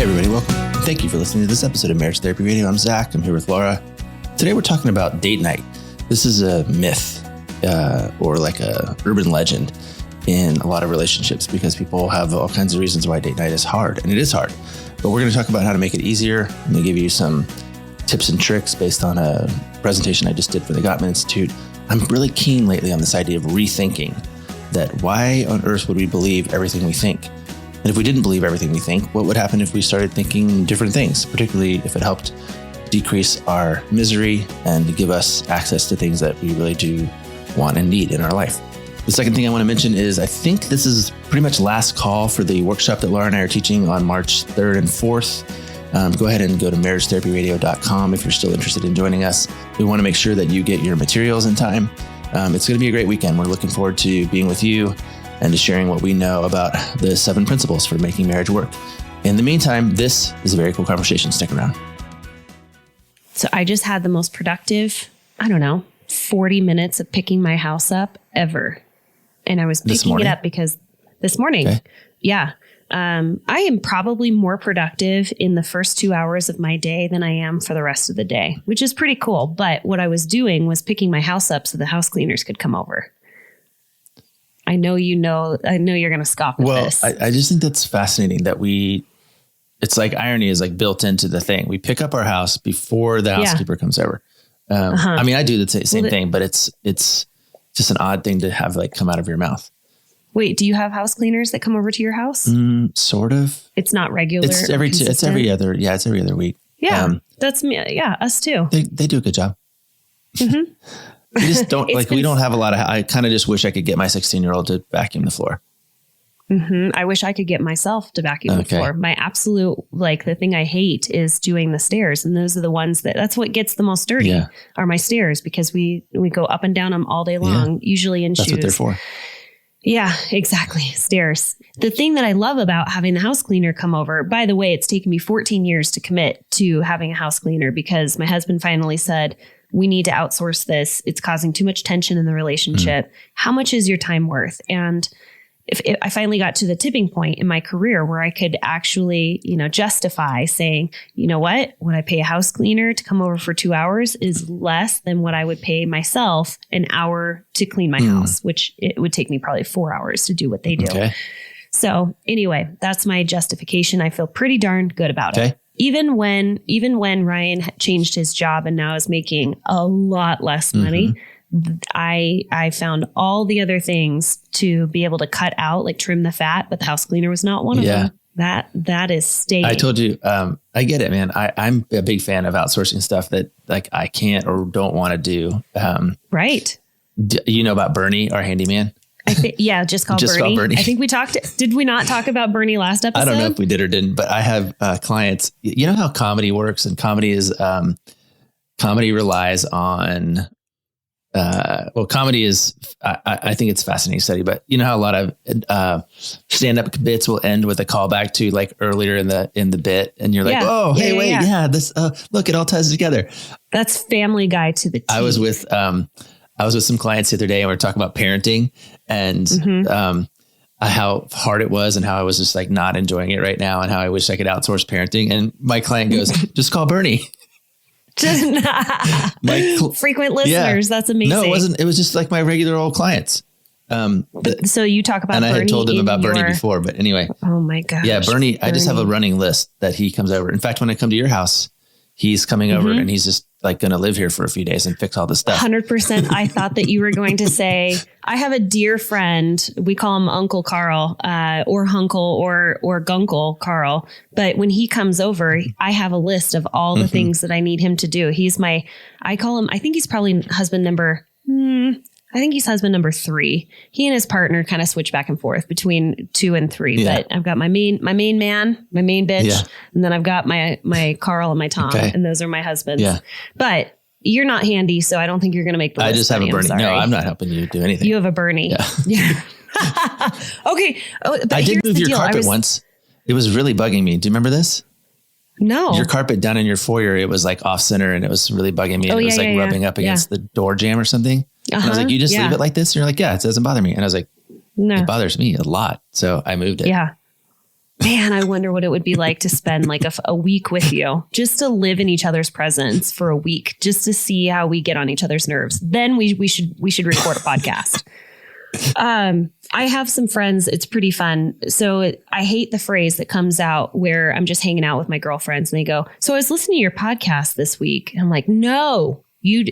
Hey everybody, welcome. Thank you for listening to this episode of Marriage Therapy Radio. I'm Zach. I'm here with Laura. Today we're talking about date night. This is a myth or like a urban legend in a lot of relationships because people have all kinds of reasons why date night is hard, and it is hard. But we're going to talk about how to make it easier. I'm going to give you some tips and tricks based on a presentation I just did for the Gottman Institute. I'm really keen lately on this idea of rethinking, that why on earth would we believe everything we think? And if we didn't believe everything we think, what would happen if we started thinking different things, particularly if it helped decrease our misery and give us access to things that we really do want and need in our life? The second thing I want to mention is I think this is pretty much last call for the workshop that Laura and I are teaching on March 3rd and 4th. Go ahead and go to marriagetherapyradio.com if you're still interested in joining us. We want to make sure that you get your materials in time. It's going to be a great weekend. We're looking forward to being with you and to sharing what we know about the 7 principles for making marriage work. In the meantime, this is a very cool conversation. Stick around. So I just had the most productive, 40 minutes of picking my house up ever. And I was picking it up because this morning, I am probably more productive in the first 2 hours of my day than I am for the rest of the day, which is pretty cool. But what I was doing was picking my house up so the house cleaners could come over. I know you're going to scoff at this. Well, I just think that's fascinating that it's like irony is like built into the thing. We pick up our house before the housekeeper comes over. I mean, I do the same thing, but it's just an odd thing to have like come out of your mouth. Wait, do you have house cleaners that come over to your house? Sort of. It's not regular. It's every other week. Yeah, that's me. Yeah, us too. They do a good job. Mm-hmm. We just don't we don't have a lot of, I kind of just wish I could get my 16-year-old to vacuum the floor. Mm-hmm. I wish I could get myself to vacuum the floor. My absolute, the thing I hate is doing the stairs. And those are the ones that's what gets the most dirty are my stairs, because we go up and down them all day long, usually in shoes. That's what they're for. Yeah, exactly. Stairs. The thing that I love about having the house cleaner come over, by the way, it's taken me 14 years to commit to having a house cleaner because my husband finally said, we need to outsource this. It's causing too much tension in the relationship. How much is your time worth? And if I finally got to the tipping point in my career where I could actually, justify saying, you know what I pay a house cleaner to come over for 2 hours is less than what I would pay myself an hour to clean my house, which it would take me probably 4 hours to do what they do. Okay. So anyway, that's my justification. I feel pretty darn good about it. Even when Ryan changed his job and now is making a lot less money, I found all the other things to be able to cut out, like trim the fat, but the house cleaner was not one of them. That is staying. I told you, I get it, man. I'm a big fan of outsourcing stuff that I can't or don't want to do. Right. You know about Bernie, our handyman? Just call Bernie. I think we did we not talk about Bernie last episode? I don't know if we did or didn't, but I have clients. You know how comedy works, and comedy relies on, comedy is, I think it's a fascinating study, but you know how a lot of stand-up bits will end with a callback to like earlier in the bit, and you're like, this, look, it all ties together. That's Family Guy to the T. I was with some clients the other day and we were talking about parenting and how hard it was and how I was just like not enjoying it right now and how I wish I could outsource parenting. And my client goes, just call Bernie. Frequent listeners. That's amazing. No, it wasn't. It was just like my regular old clients. So you talk about and Bernie. I had told him about Bernie before, but anyway. Oh my gosh. Yeah, Bernie. I just have a running list that he comes over. In fact, when I come to your house, he's coming over and he's just like going to live here for a few days and fix all this stuff. 100%. I thought that you were going to say, I have a dear friend. We call him Uncle Carl, or Hunkle or Gunkle Carl. But when he comes over, I have a list of all the things that I need him to do. I call him, I think he's probably husband number 3. He and his partner kind of switch back and forth between 2 and 3. Yeah. But I've got my main man, my main bitch, and then I've got my Carl and my Tom, and those are my husbands. Yeah. But you're not handy, so I don't think you're going to make the list. I just have a Bernie. No, I'm not helping you do anything. You have a Bernie. Yeah. Okay. But I did move your carpet once. It was really bugging me. Do you remember this? No. Your carpet down in your foyer, it was like off center and it was really bugging me. And it was like rubbing up against the door jamb or something. And I was like, you just leave it like this? And you're like, yeah, it doesn't bother me. And I was like, no, it bothers me a lot. So I moved it. Yeah. Man, I wonder what it would be like to spend like a week with you, just to live in each other's presence for a week, just to see how we get on each other's nerves. Then we should record a podcast. I have some friends. It's pretty fun. So I hate the phrase that comes out where I'm just hanging out with my girlfriends and they go, so I was listening to your podcast this week. And I'm like, no, you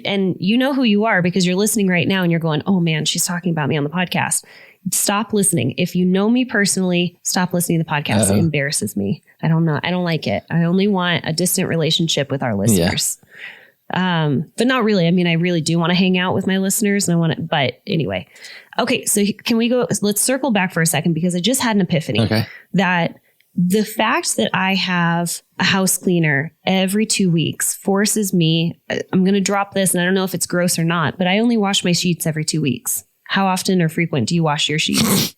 know who you are because you're listening right now and you're going, oh man, she's talking about me on the podcast. Stop listening. If you know me personally, stop listening to the podcast. It embarrasses me. I don't like it. I only want a distant relationship with our listeners. But not really. I mean, I really do want to hang out with my listeners and I want to, but anyway. Okay. So let's circle back for a second because I just had an epiphany that the fact that I have a house cleaner every 2 weeks forces me, I'm going to drop this and I don't know if it's gross or not, but I only wash my sheets every 2 weeks. How often or frequent do you wash your sheets?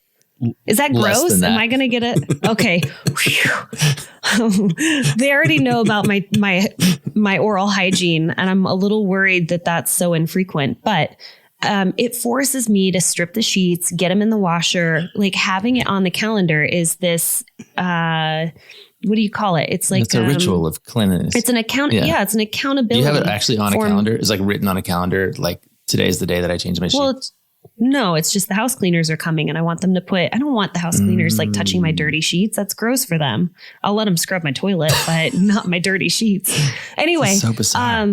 Is that gross? Am I going to get it? Okay. They already know about my oral hygiene and I'm a little worried that that's so infrequent, but it forces me to strip the sheets, get them in the washer. Like having it on the calendar is this, what do you call it? It's like it's a ritual of cleanliness. It's an account. Yeah, it's an accountability. Do you have it actually on a calendar? It's like written on a calendar. Like today's the day that I change my sheets. No, it's just the house cleaners are coming and I want them to I don't want the house cleaners like touching my dirty sheets. That's gross for them. I'll let them scrub my toilet, but not my dirty sheets. Anyway, so bizarre.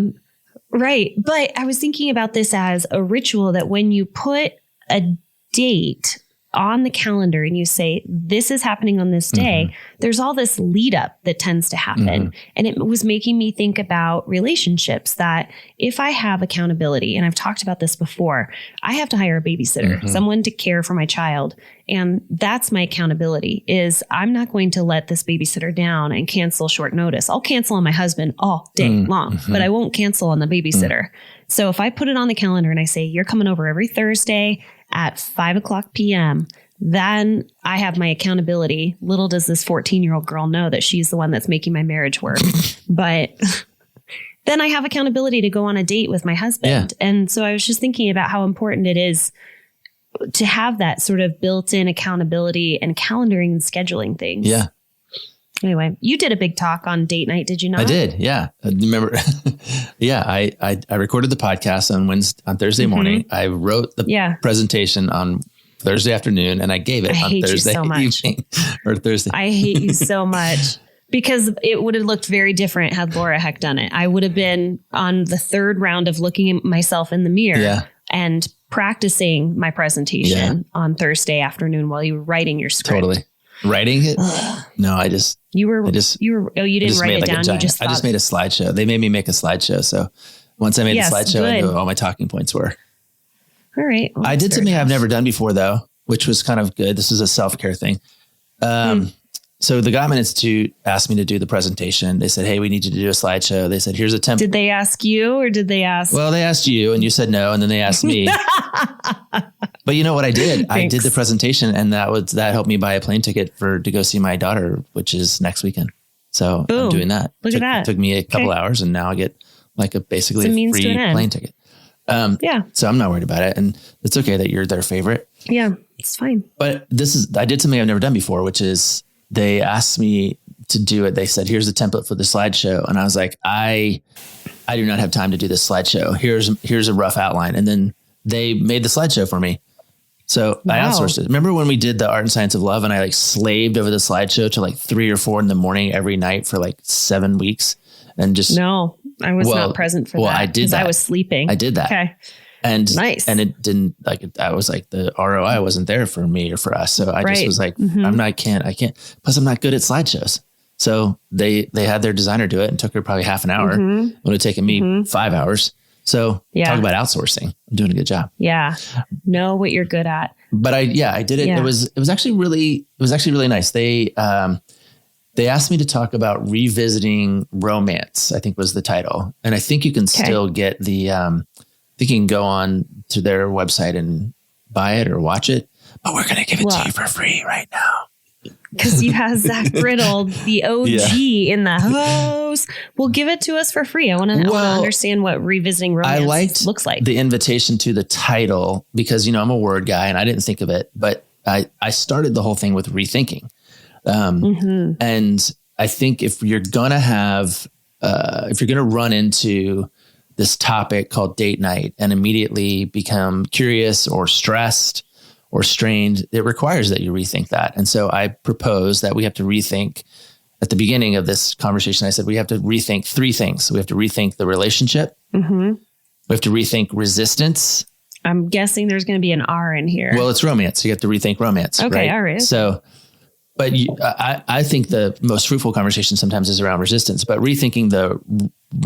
Right. But I was thinking about this as a ritual that when you put a date on the calendar and you say, this is happening on this day, there's all this lead up that tends to happen. And it was making me think about relationships that if I have accountability, and I've talked about this before, I have to hire a babysitter, someone to care for my child. And that's my accountability is I'm not going to let this babysitter down and cancel short notice. I'll cancel on my husband all day long, but I won't cancel on the babysitter. So if I put it on the calendar and I say, you're coming over every Thursday at 5:00 p.m., then I have my accountability. Little does this 14-year-old girl know that she's the one that's making my marriage work. But then I have accountability to go on a date with my husband. Yeah. And so I was just thinking about how important it is to have that sort of built-in accountability and calendaring and scheduling things. Yeah. Anyway, you did a big talk on date night, did you not? I did. Yeah. Remember? Yeah. I recorded the podcast on Thursday morning. I wrote the presentation on Thursday afternoon and I gave it on Thursday evening or Thursday. I hate you so much because it would have looked very different had Laura Heck done it. I would have been on the third round of looking at myself in the mirror and practicing my presentation on Thursday afternoon while you were writing your script. Totally. Writing it? No, you didn't write it down. I just made a slideshow. They made me make a slideshow. So once I made the slideshow, I knew what all my talking points were. All right. Well, I did something I've never done before though, which was kind of good. This is a self-care thing. So the Gottman Institute asked me to do the presentation. They said, hey, we need you to do a slideshow. They said, here's a template. Did they ask you or did they ask? Well, they asked you and you said no. And then they asked me. But you know what I did? I did the presentation and that helped me buy a plane ticket to go see my daughter, which is next weekend. So I'm doing that. Look at that. It took me a couple hours and now I get like basically a free plane ticket. So I'm not worried about it. And it's okay that you're their favorite. Yeah, it's fine. But I did something I've never done before, which is they asked me to do it. They said, here's the template for the slideshow. And I was like, I do not have time to do this slideshow. Here's a rough outline. And then they made the slideshow for me. So I outsourced it. Remember when we did the Art and Science of Love and I like slaved over the slideshow till like 3 or 4 in the morning every night for like 7 weeks and just. No, I was not present for that. I did that. I was sleeping. I did that. Okay. And nice. And it didn't I was like the ROI wasn't there for me or for us. So I just was like, I can't. Plus I'm not good at slideshows. So they had their designer do it and took her probably half an hour. It would have taken me 5 hours. So talk about outsourcing. I'm doing a good job. Yeah. Know what you're good at. But I did it. Yeah. It was actually really nice. They asked me to talk about revisiting romance, I think was the title. And I think you can still get the, I think you can go on to their website and buy it or watch it. But we're going to give it to you for free right now. Because you have Zach Brittle, the OG in the house. Well, give it to us for free. I want to understand what revisiting romance looks like. The invitation to the title because, I'm a word guy and I didn't think of it, but I started the whole thing with rethinking. And I think if you're going to run into this topic called date night and immediately become curious or stressed or strained, it requires that you rethink that. And so I propose that we have to rethink. At the beginning of this conversation, I said we have to rethink three things. We have to rethink the relationship. We have to rethink resistance. I'm guessing there's going to be an R in here. Well, it's romance. You have to rethink romance. Okay, right? all right. So, but I think the most fruitful conversation sometimes is around resistance, but rethinking the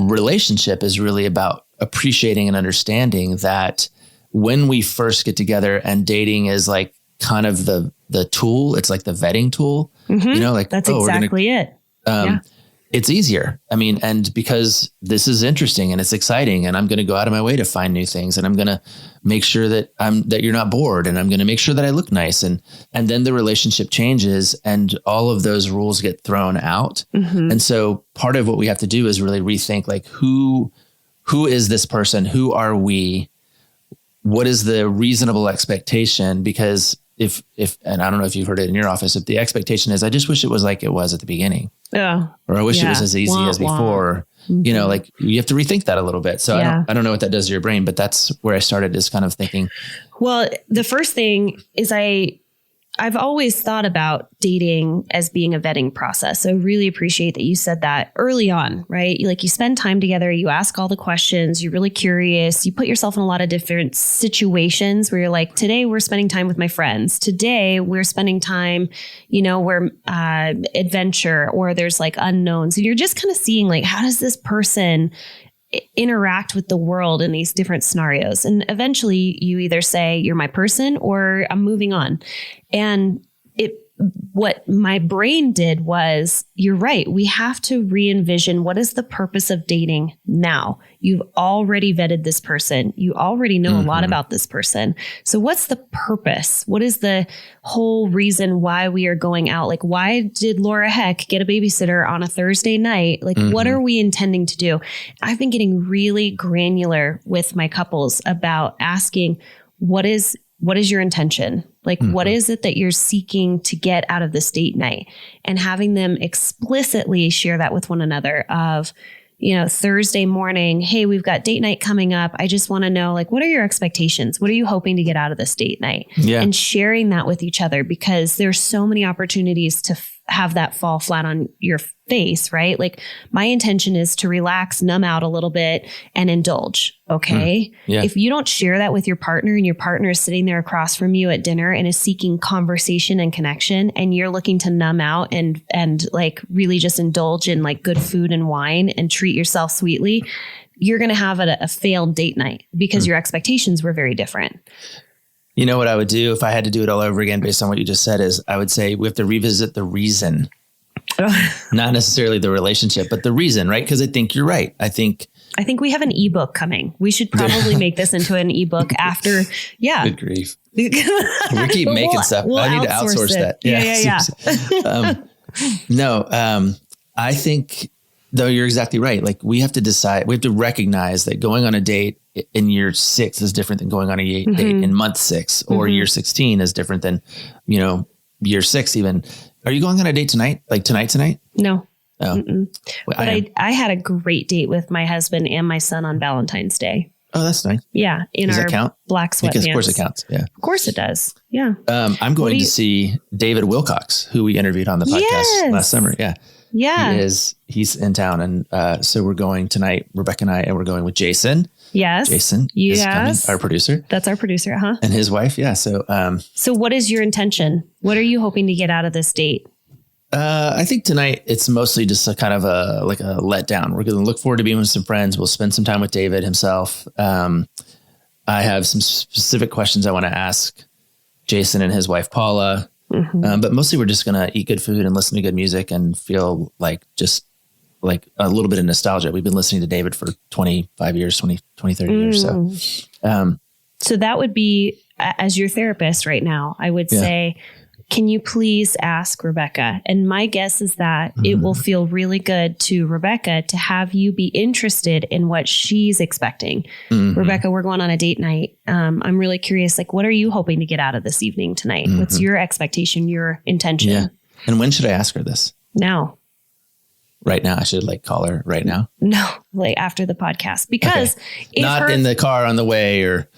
relationship is really about appreciating and understanding that when we first get together, and dating is like kind of the tool, it's like the vetting tool, like that's exactly it. It's easier. I mean, and because this is interesting and it's exciting, and I'm going to go out of my way to find new things, and I'm going to make sure that you're not bored, and I'm going to make sure that I look nice. And then the relationship changes and all of those rules get thrown out. And so part of what we have to do is really rethink, like, who is this person? Who are we? What is the reasonable expectation? Because if, and I don't know if you've heard it in your office, if the expectation is, I just wish it was like it was at the beginning. Yeah. Or I wish it was as easy as before. Like you have to rethink that a little bit. So I don't know what that does to your brain, but that's where I started, is kind of thinking. Well, the first thing is I've always thought about dating as being a vetting process. So I really appreciate that you said that early on, right? Like, you spend time together, you ask all the questions, you're really curious, you put yourself in a lot of different situations where you're like, today we're spending time with my friends. Today we're spending time, we're adventure, or there's like unknowns. And you're just kind of seeing, like, how does this person interact with the world in these different scenarios? And eventually you either say, you're my person, or I'm moving on. And what my brain did was, you're right. We have to re-envision, what is the purpose of dating now? You've already vetted this person. You already know a lot about this person. So what's the purpose? What is the whole reason why we are going out? Like, why did Laura Heck get a babysitter on a Thursday night? Like, what are we intending to do? I've been getting really granular with my couples about asking, what is your intention? Like, what is it that you're seeking to get out of this date night? And having them explicitly share that with one another of, Thursday morning, hey, we've got date night coming up. I just want to know, like, what are your expectations? What are you hoping to get out of this date night? Yeah. And sharing that with each other, because there's so many opportunities to have that fall flat on your face, right? Like, my intention is to relax, numb out a little bit, and indulge. Okay. Yeah. If you don't share that with your partner, and your partner is sitting there across from you at dinner and is seeking conversation and connection, and you're looking to numb out and like really just indulge in like good food and wine and treat yourself sweetly, you're going to have a failed date night, because your expectations were very different. You know what I would do if I had to do it all over again based on what you just said is, I would say we have to revisit the reason, not necessarily the relationship, but the reason, right? Because I think you're right. I think we have an ebook coming. We should probably make this into an ebook after. Yeah. Good grief. We keep making stuff. I need to outsource that. Yeah. I think, though, you're exactly right. Like, we have to recognize that going on a date in year 6 is different than going on a date in month 6, or year 16 is different than, year 6 even. Are you going on a date tonight? Like tonight? No. Oh. But I had a great date with my husband and my son on Valentine's Day. Oh, that's nice. Yeah. Does that count? Black sweatpants. Because of course it counts. Yeah. Of course it does. Yeah. I'm going to see David Wilcox, who we interviewed on the podcast last summer. Yeah. Yeah. He's in town. And so we're going tonight, Rebecca and I, and we're going with Jason. Yes. Jason is coming, our producer. That's our producer, huh? And his wife. Yeah. So what is your intention? What are you hoping to get out of this date? I think tonight it's mostly just a kind of a letdown. We're going to look forward to being with some friends. We'll spend some time with David himself. I have some specific questions I want to ask Jason and his wife, Paula. But mostly we're just going to eat good food and listen to good music and feel like just like a little bit of nostalgia. We've been listening to David for 25 years, 30 years. So that would be, as your therapist right now, I would say, can you please ask Rebecca? And my guess is that it will feel really good to Rebecca to have you be interested in what she's expecting. Rebecca, we're going on a date night. I'm really curious, like, what are you hoping to get out of this evening tonight? What's your expectation, your intention? And when should I ask her this? Now. Right now. I should call her right now. No, after the podcast, because not in the car on the way or,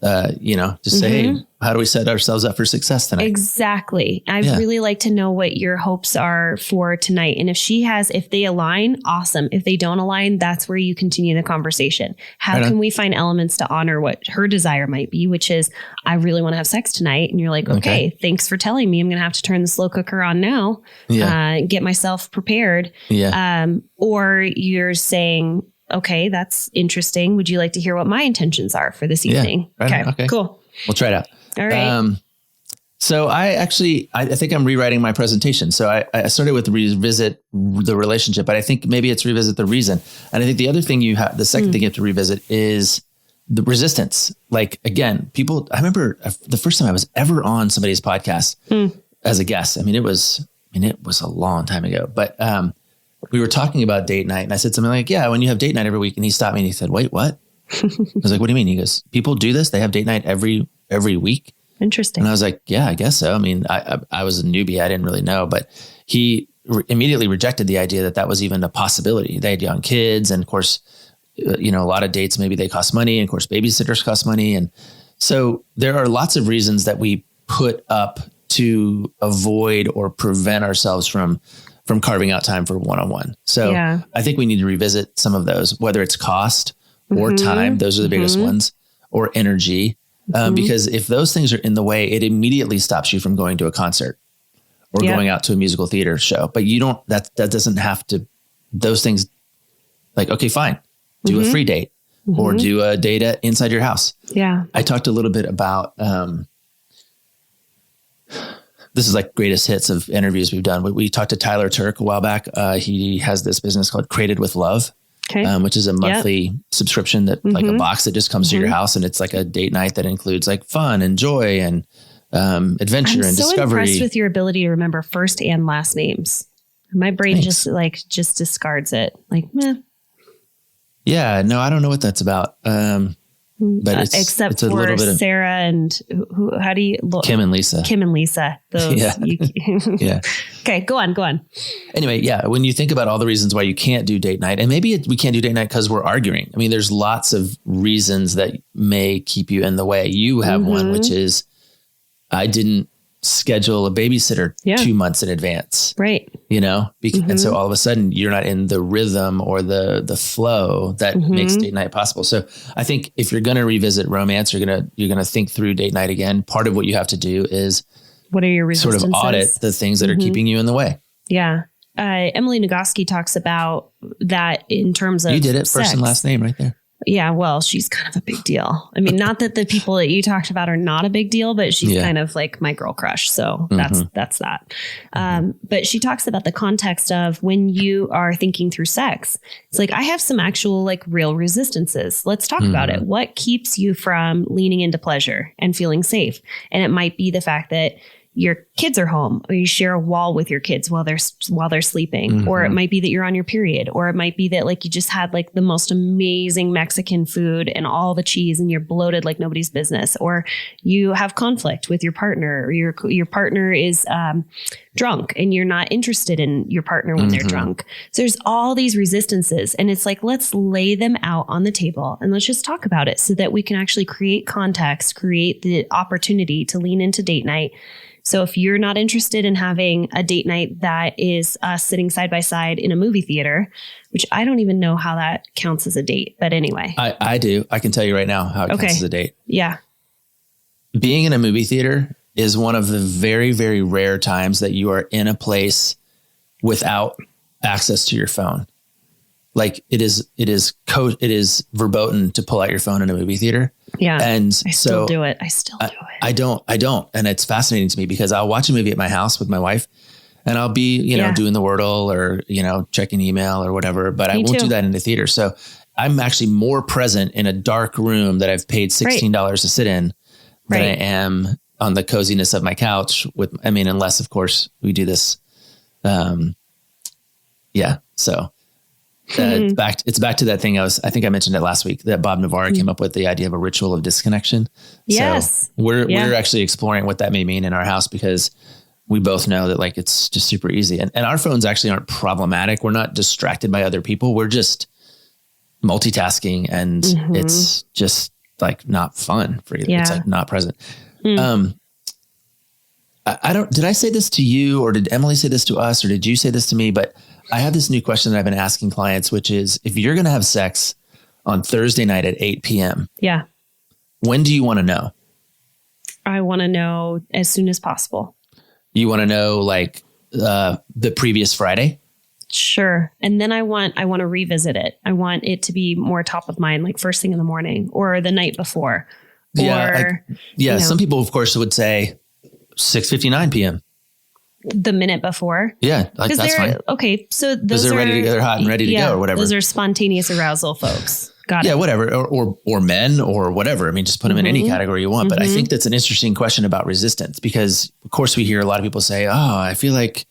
just say, hey, how do we set ourselves up for success tonight? Exactly. I'd really like to know what your hopes are for tonight. And if they align, awesome. If they don't align, that's where you continue the conversation. How can we find elements to honor what her desire might be, which is, I really want to have sex tonight. And you're like, okay, thanks for telling me. I'm going to have to turn the slow cooker on now, get myself prepared. Yeah. Or you're saying, okay, that's interesting. Would you like to hear what my intentions are for this evening? Okay, cool. We'll try it out. All right. So I think I'm rewriting my presentation. So I started with revisit the relationship, but I think maybe it's revisit the reason. And I think the other thing the second thing you have to revisit is the resistance. Again, I remember the first time I was ever on somebody's podcast as a guest. I mean, it was a long time ago, but, we were talking about date night and I said something like, yeah, when you have date night every week. And he stopped me and he said, wait, what? I was like, what do you mean? He goes, people do this. They have date night every week. Interesting. And I was like, yeah, I guess so. I mean, I was a newbie. I didn't really know, but he immediately rejected the idea that was even a possibility. They had young kids. And of course, a lot of dates, maybe they cost money. And of course, babysitters cost money. And so there are lots of reasons that we put up to avoid or prevent ourselves from carving out time for one-on-one. So I think we need to revisit some of those, whether it's cost or time. Those are the biggest ones, or energy. Because if those things are in the way, it immediately stops you from going to a concert or going out to a musical theater show. But you don't, that doesn't have to, those things okay, fine. Do a free date or do a date inside your house. Yeah. I talked a little bit about, this is greatest hits of interviews we've done. We talked to Tyler Turk a while back. He has this business called Created with Love, which is a monthly subscription that a box that just comes to your house. And it's a date night that includes fun and joy and adventure and discovery. I'm so impressed with your ability to remember first and last names. My brain just discards it. Meh. Yeah, no, I don't know what that's about. But except for a little bit of Sarah and how do you look? Kim and Lisa. Those. Yeah. Okay. Go on. Anyway. Yeah. When you think about all the reasons why you can't do date night, and maybe we can't do date night because we're arguing. I mean, there's lots of reasons that may keep you in the way. You have one, which is I didn't schedule a babysitter 2 months in advance. Right. And so all of a sudden you're not in the rhythm or the flow that makes date night possible. So I think if you're going to revisit romance, you're going to think through date night again. Part of what you have to do is what are your resistances? Sort of audit the things that are keeping you in the way. Yeah. Emily Nagoski talks about that in terms of you did it sex. First and last name right there. Yeah, well, she's kind of a big deal. I mean, not that the people that you talked about are not a big deal, but she's kind of my girl crush. So that's that. But she talks about the context of when you are thinking through sex. It's I have some actual real resistances. Let's talk about it. What keeps you from leaning into pleasure and feeling safe? And it might be the fact that your kids are home, or you share a wall with your kids while they're sleeping, or it might be that you're on your period, or it might be that you just had the most amazing Mexican food and all the cheese and you're bloated like nobody's business, or you have conflict with your partner, or your partner is drunk and you're not interested in your partner when they're drunk. So there's all these resistances, and it's let's lay them out on the table and let's just talk about it so that we can actually create context, create the opportunity to lean into date night. So if you're not interested in having a date night that is us sitting side by side in a movie theater, which I don't even know how that counts as a date, but anyway. I do. I can tell you right now how it counts as a date. Yeah. Being in a movie theater is one of the very, very rare times that you are in a place without access to your phone. It is verboten to pull out your phone in a movie theater. Yeah. And I still do it. I don't. And it's fascinating to me because I'll watch a movie at my house with my wife and I'll be, doing the Wordle or, checking email or whatever, but I won't do that in the theater. So I'm actually more present in a dark room that I've paid $16 to sit in than I am on the coziness of my couch unless of course we do this. So it's back to that thing. I think I mentioned it last week that Bob Navarro came up with the idea of a ritual of disconnection. Yes. So we're actually exploring what that may mean in our house because we both know that like, it's just super easy. And our phones actually aren't problematic. We're not distracted by other people. We're just multitasking, and it's just like not fun for you. It's like not present. Did I say this to you, or did Emily say this to us, or did you say this to me? But I have this new question that I've been asking clients, which is, if you're going to have sex on Thursday night at 8 p.m. Yeah. When do you want to know? I want to know as soon as possible. You want to know like the previous Friday? Sure. And then I want to revisit it. I want it to be more top of mind, like first thing in the morning or the night before. Yeah. Some people, of course, would say 6:59 p.m. The minute before. Yeah. Like that's fine. Okay. So those are ready to, they're hot and ready to go or whatever. Those are spontaneous arousal folks. Got it. Yeah, whatever. Or men or whatever. I mean, just put them in any category you want. But I think that's an interesting question about resistance, because of course we hear a lot of people say, oh, I feel like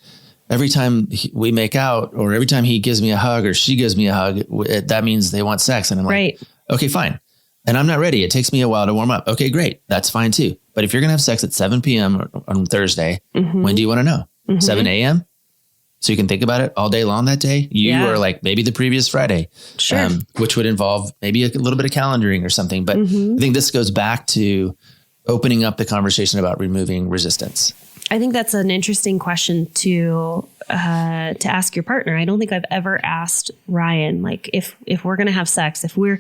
every time we make out, or every time he gives me a hug or she gives me a hug, that means they want sex. And I'm like, okay, fine. And I'm not ready. It takes me a while to warm up. Okay, great. That's fine too. But if you're going to have sex at 7 p.m. on Thursday, when do you want to know? 7 a.m.? So you can think about it all day long that day. Or like maybe the previous Friday, which would involve maybe a little bit of calendaring or something. But I think this goes back to opening up the conversation about removing resistance. I think that's an interesting question to ask your partner. I don't think I've ever asked Ryan, like if we're going to have sex, if we're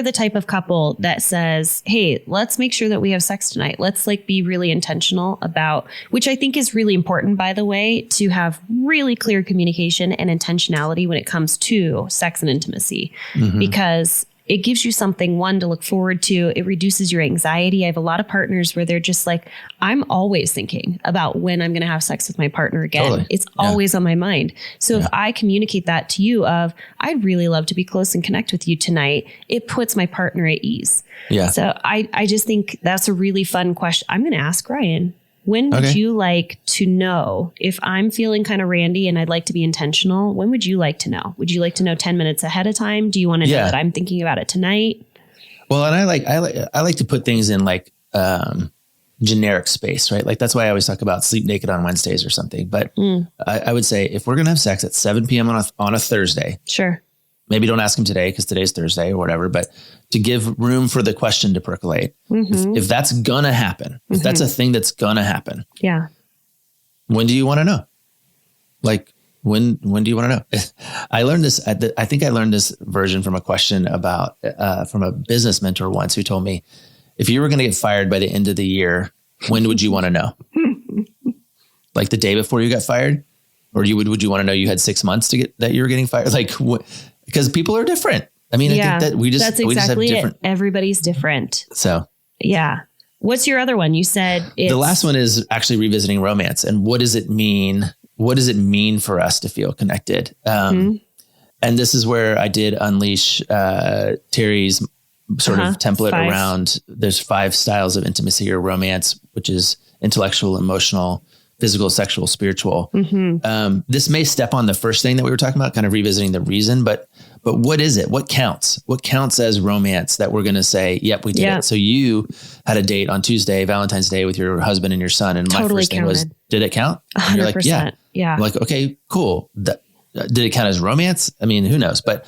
the type of couple that says, hey, let's make sure that we have sex tonight. Let's like be really intentional about, which I think is really important, by the way, to have really clear communication and intentionality when it comes to sex and intimacy, because it gives you something, one, to look forward to. It reduces your anxiety. I have a lot of partners where they're just like, I'm always thinking about when I'm going to have sex with my partner again. Totally. It's always on my mind. So if I communicate that to you of, I'd really love to be close and connect with you tonight, it puts my partner at ease. Yeah. So I just think that's a really fun question. I'm going to ask Ryan, when would you like to know if I'm feeling kind of randy and I'd like to be intentional? When would you like to know? Would you like to know 10 minutes ahead of time? Do you want to know that I'm thinking about it tonight? Well, and I like to put things in like generic space, right? Like that's why I always talk about sleep naked on Wednesdays or something. But I would say if we're going to have sex at 7 p.m. on a Thursday, sure. Maybe don't ask him today because today's Thursday or whatever, but to give room for the question to percolate. If that's going to happen, if that's a thing that's going to happen. Yeah. When do you want to know? Like when do you want to know? I learned this I think I learned this version from a question about, from a business mentor once who told me, if you were going to get fired by the end of the year, when would you want to know? Like the day before you got fired? Or would you want to know you had 6 months to get that you were getting fired? Like because people are different. I mean, I think that that's exactly it. Everybody's different. So, yeah. What's your other one? You said the last one is actually revisiting romance. And what does it mean? What does it mean for us to feel connected? And this is where I did unleash Terry's sort of template around, there's 5 styles of intimacy or romance, which is intellectual, emotional, physical, sexual, spiritual. This may step on the first thing that we were talking about, kind of revisiting the reason, but what is it? What counts? What counts as romance that we're going to say, yep, we did it. So you had a date on Tuesday, Valentine's Day, with your husband and your son. And my first thing was, did it count? 100%. And you're like, yeah. I'm like, okay, cool. Did it count as romance? I mean, who knows? But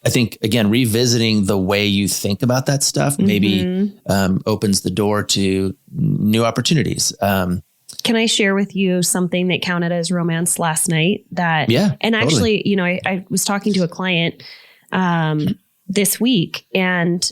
I think, again, revisiting the way you think about that stuff maybe opens the door to new opportunities. Can I share with you something that counted as romance last night? Actually, you know, I was talking to a client this week, and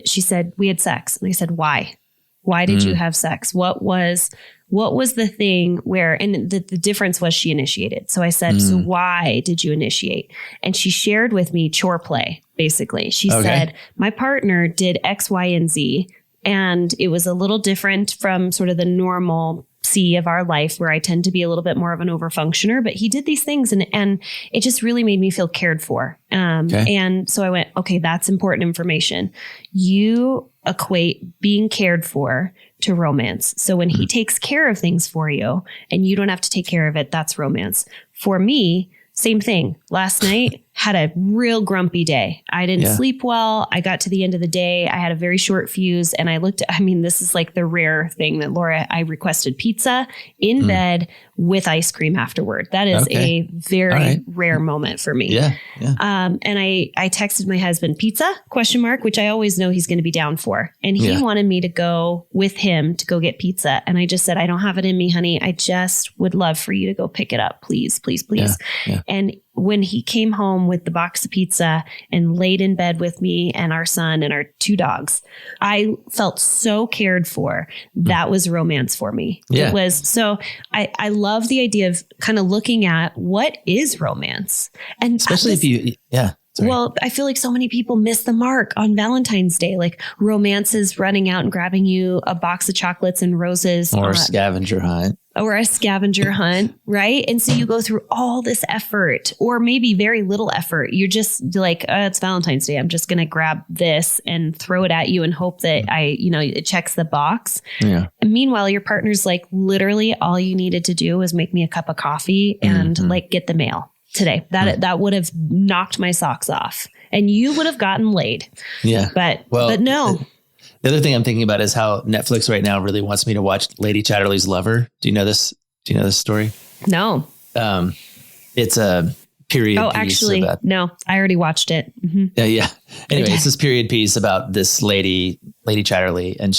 she said, we had sex. And I said, why? Why did you have sex? What was the thing where, and the difference was she initiated. So I said, so why did you initiate? And she shared with me chore play, basically. She said, my partner did X, Y, and Z. And it was a little different from sort of the normal of our life, where I tend to be a little bit more of an overfunctioner, but he did these things and it just really made me feel cared for. And so I went, okay, that's important information. You equate being cared for to romance. So when he takes care of things for you and you don't have to take care of it, that's romance. For me, same thing. Last night, had a real grumpy day. I didn't Yeah. sleep well. I got to the end of the day. I had a very short fuse, and I looked at, this is like the rare thing that Laura, I requested pizza in bed with ice cream afterward. That is a very rare moment for me. Yeah. Yeah. And I texted my husband, pizza, ? Which I always know he's going to be down for. And he wanted me to go with him to go get pizza. And I just said, I don't have it in me, honey. I just would love for you to go pick it up. Please, please, please. Yeah. And when he came home with the box of pizza and laid in bed with me and our son and our 2 dogs, I felt so cared for. That was romance for me. Yeah. It was. So I love the idea of kind of looking at what is romance. And Especially if you, sorry. Well, I feel like so many people miss the mark on Valentine's Day. Like romance is running out and grabbing you a box of chocolates and roses. Or a scavenger hunt. Or a scavenger hunt, right? And so you go through all this effort, or maybe very little effort. You're just like, it's Valentine's Day. I'm just going to grab this and throw it at you and hope that it checks the box. Yeah. And meanwhile, your partner's like, literally all you needed to do was make me a cup of coffee and like get the mail today. That would have knocked my socks off and you would have gotten laid. Yeah. But no. The other thing I'm thinking about is how Netflix right now really wants me to watch Lady Chatterley's Lover. Do you know this? Do you know this story? No. It's a period piece. Actually, no, I already watched it. Mm-hmm. Yeah. Anyway, it's this period piece about this Lady Chatterley, and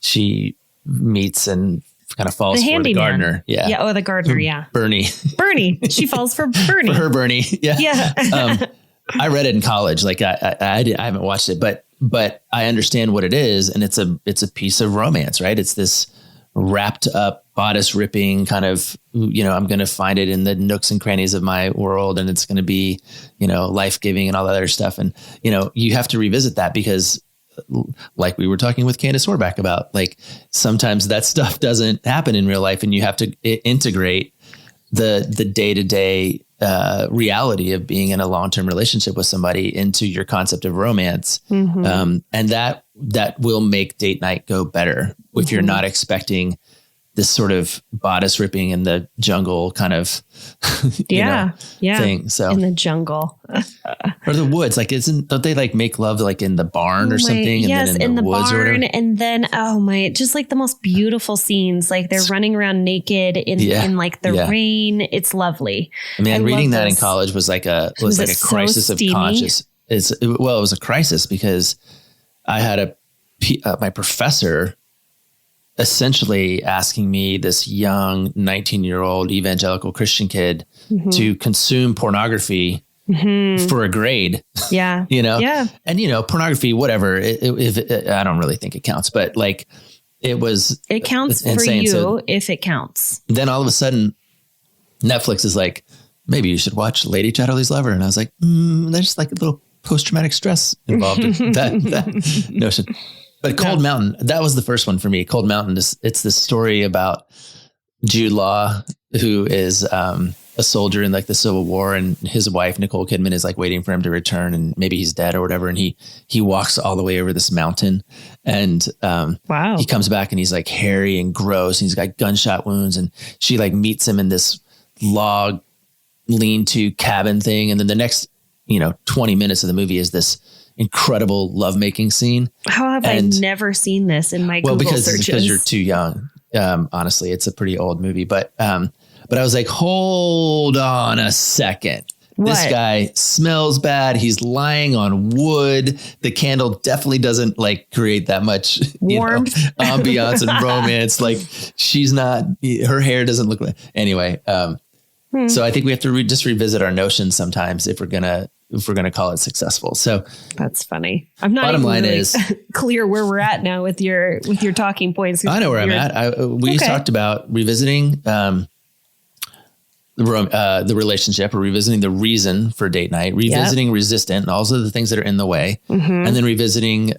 she meets and kind of falls for the gardener. Yeah. Yeah. Oh, the gardener. Yeah. Bernie. She falls for Bernie. For her Bernie. Yeah. Yeah. I read it in college. Like I haven't watched it, but I understand what it is. And it's a piece of romance, right? It's this wrapped up bodice ripping kind of, I'm going to find it in the nooks and crannies of my world. And it's going to be, life-giving and all that other stuff. And, you have to revisit that because like we were talking with Candace Horback about, like, sometimes that stuff doesn't happen in real life and you have to integrate the day-to-day reality of being in a long-term relationship with somebody into your concept of romance. And that will make date night go better if you're not expecting this sort of bodice ripping in the jungle kind of thing. So in the jungle or the woods, like don't they like make love like in the barn or something? Yes, and then in the woods barn, and then just like the most beautiful scenes. Like they're running around naked in like the rain. It's lovely. I mean, reading that in college was like a crisis of conscience. It was a crisis because I had my professor essentially asking me, this young 19-year-old evangelical Christian kid, to consume pornography for a grade. Yeah. And, pornography, whatever, I don't really think it counts, but like it counts for insane. you if it counts. Then all of a sudden Netflix is like, maybe you should watch Lady Chatterley's Lover. And I was like, there's like a little post-traumatic stress involved in that notion. But Cold Mountain, that was the first one for me. Cold Mountain, it's this story about Jude Law, who is a soldier in like the Civil War, and his wife, Nicole Kidman, is like waiting for him to return, and maybe he's dead or whatever. And he walks all the way over this mountain, and he comes back and he's like hairy and gross, and he's got gunshot wounds, and she like meets him in this log lean-to cabin thing. And then the next, 20 minutes of the movie is this incredible lovemaking scene. How have I never seen this in my Google searches? Because you're too young. Honestly, it's a pretty old movie, but I was like, hold on a second. What? This guy smells bad. He's lying on wood. The candle definitely doesn't like create that much warmth, ambiance and romance. Like she's not, her hair doesn't look like, anyway. So I think we have to just revisit our notions sometimes if we're going to call it successful. So that's funny. I'm not bottom even line really is clear where we're at now with your talking points. I know where I'm at. We talked about revisiting the relationship, or revisiting the reason for date night, revisiting resistant, and also the things that are in the way, and then revisiting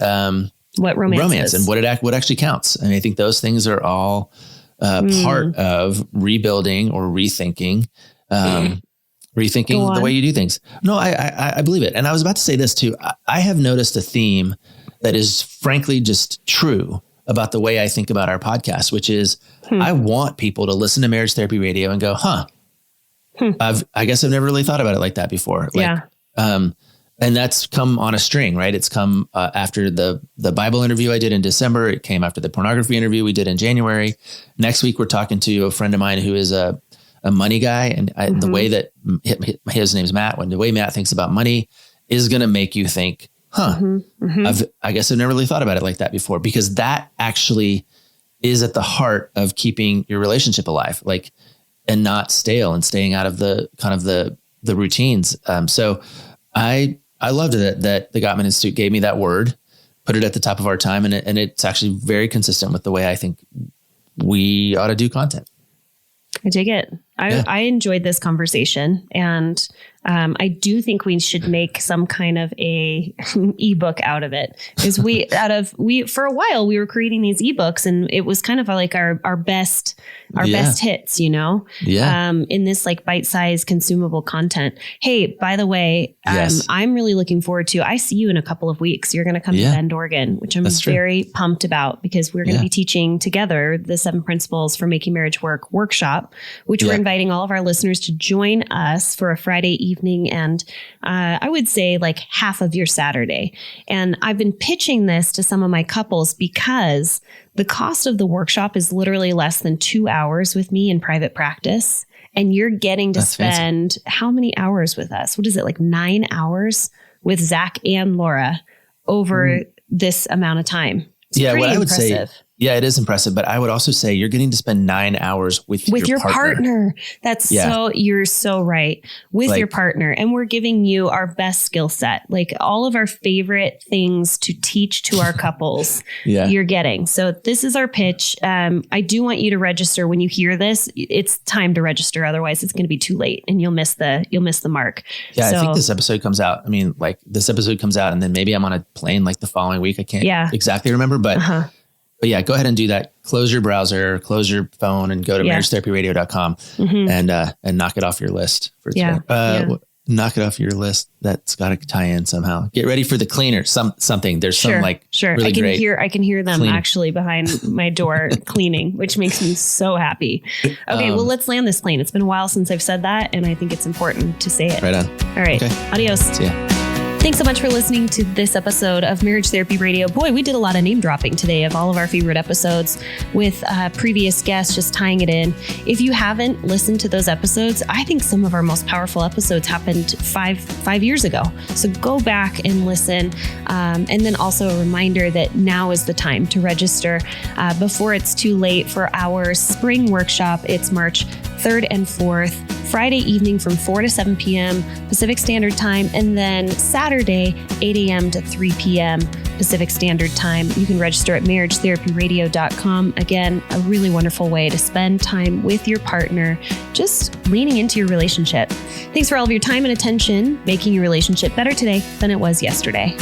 what romance and what actually counts. And I think those things are all part of rebuilding or rethinking. Rethinking the way you do things. No, I believe it. And I was about to say this too. I have noticed a theme that is frankly just true about the way I think about our podcast, which is I want people to listen to Marriage Therapy Radio and go, I guess I've never really thought about it like that before. Like, and that's come on a string, right? It's come after the Bible interview I did in December. It came after the pornography interview we did in January. Next week, we're talking to a friend of mine who is a money guy. And the way that his name's Matt, when the way Matt thinks about money is going to make you think, I guess I've never really thought about it like that before, because that actually is at the heart of keeping your relationship alive, like, and not stale and staying out of the kind of the routines. So I loved it that the Gottman Institute gave me that word, put it at the top of our time. And it's actually very consistent with the way I think we ought to do content. I dig it. I enjoyed this conversation, and I do think we should make some kind of a ebook out of it, because we for a while we were creating these ebooks, and it was kind of like our best hits, in this like bite-sized consumable content. Hey, by the way, I'm really looking forward to, I see you in a couple of weeks. You're going to come to Bend, Oregon, which I'm very pumped about, because we're going to be teaching together the 7 Principles for Making Marriage Work workshop, which we're inviting all of our listeners to join us for a Friday evening, and I would say like half of your Saturday. And I've been pitching this to some of my couples because the cost of the workshop is literally less than 2 hours with me in private practice. And you're getting to spend how many hours with us? What is it, like 9 hours with Zach and Laura over this amount of time? It's what I would impressive. say. Yeah, it is impressive. But I would also say you're getting to spend 9 hours with your partner. That's you're so right. With your partner. And we're giving you our best skill set, like all of our favorite things to teach to our couples. You're getting. So this is our pitch. I do want you to register when you hear this. It's time to register. Otherwise it's going to be too late and you'll miss the mark. Yeah. So, I think this episode comes out. I mean, like this episode comes out and then maybe I'm on a plane like the following week. I can't exactly remember, but but yeah, go ahead and do that. Close your browser, close your phone, and go to marriagetherapyradio.com and knock it off your list for today. Knock it off your list. That's got to tie in somehow. Get ready for the cleaner. Something. There's some like really great. I can hear them cleaning actually behind my door cleaning, which makes me so happy. Okay, well, let's land this plane. It's been a while since I've said that, and I think it's important to say it. Right on. All right. Okay. Adios. See ya. Thanks so much for listening to this episode of Marriage Therapy Radio. Boy, we did a lot of name dropping today of all of our favorite episodes with previous guests, just tying it in. If you haven't listened to those episodes, I think some of our most powerful episodes happened five years ago. So go back and listen. And then also a reminder that now is the time to register before it's too late for our spring workshop. It's March 3rd and 4th. Friday evening from 4 to 7 p.m. Pacific Standard Time, and then Saturday, 8 a.m. to 3 p.m. Pacific Standard Time. You can register at marriagetherapyradio.com. Again, a really wonderful way to spend time with your partner, just leaning into your relationship. Thanks for all of your time and attention, making your relationship better today than it was yesterday.